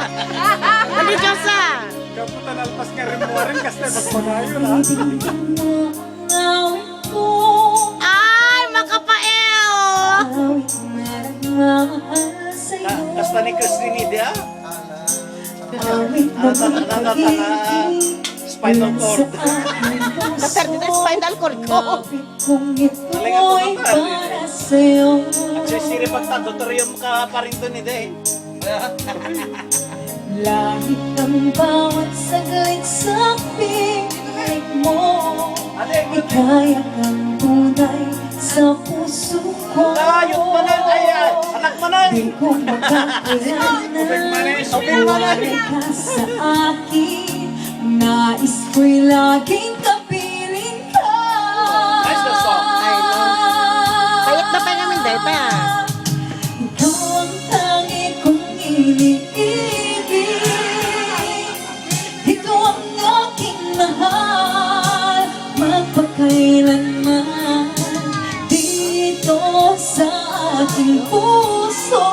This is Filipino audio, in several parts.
Hindi Diyosa. Kaputan alpas nga rin mo rin kasi magpanayon ha. Ay, makapael. Basta ni Christine ha? Spinal cord. Kasar dito spinal cord ko. Talaga ito nagsisiri pagtadotorium ka pa rin doon eh. Langit ang bawat saglit sa piling mo. Ikaya kang tunay sa puso ko. Ayot mo na! Ay! Anak mo na! Di ko makakalanan ka sa akin. Nais ko'y laging kapiling ka. Nice na song. Payat na pa namin dahil pa. Ikaw ang tangi kong iniibig. Ikaw ang aking mahal. Magpakailanman dito sa aking puso.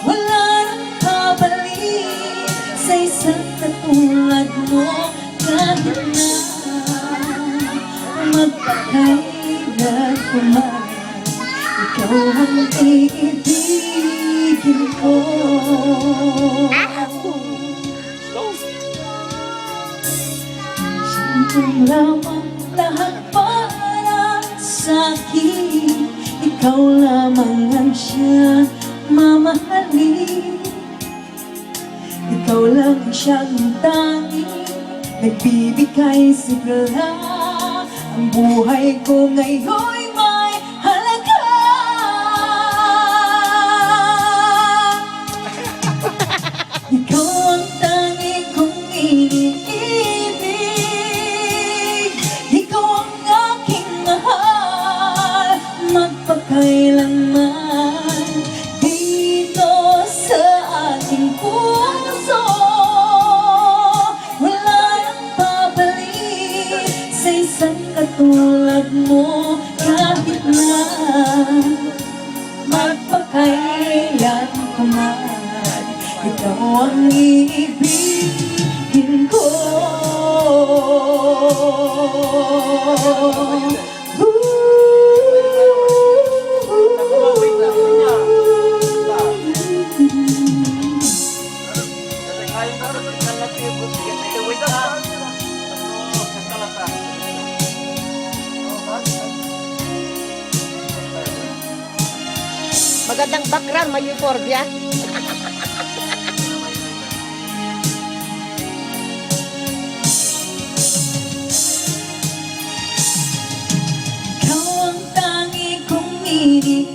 Wala nang babalik sa isang katulad mo. Kahit na magpakailan ko man, ikaw ang iibigin ko. Siyempre lamang lahat para sa'kin. Ikaw lamang ang siyang mamahalin. Ikaw lang ang siyang tanging nagbibigay sigla. Ang buhay ko ngayon'y may halaga. Ikaw ang tanging kong iniibig. Ikaw ang aking mahal. Magpakailanman dito sa aking puso. Wala nang babalik sa isang katulad mo. Kahit na magpakailan ko man, ikaw ang iibigin ko. Magandang background, may euphoria. Ikaw ang tangi kong iniibig.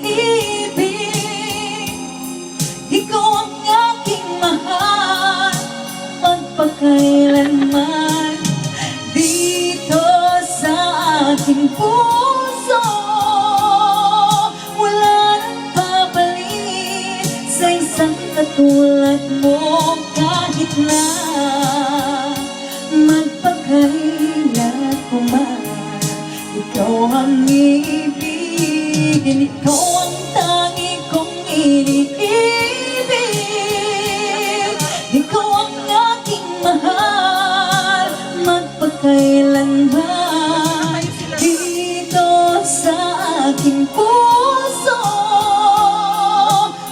Ikaw ang aking mahal. Magpakailanman dito sa aking puso. Wala nang babalik sa isang katulad mo. Kahit na magpakailan ko man, ikaw ang iibigin. Ikaw ang tangi kong iniibig. Ikaw ang aking mahal. Magpakailanman dito sa aking puso.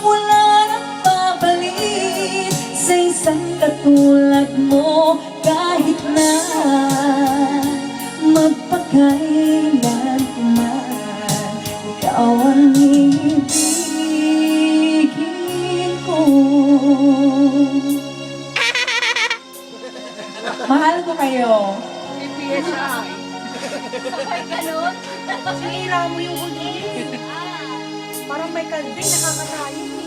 Wala nang babalik sa isang katulad mo. Kahit na magpakailan ko man, ikaw ang iibigin ko. Mahal ko kayo. Sabay ganun. Sinira mo yung huli. Parang may kalbing nakakatayo.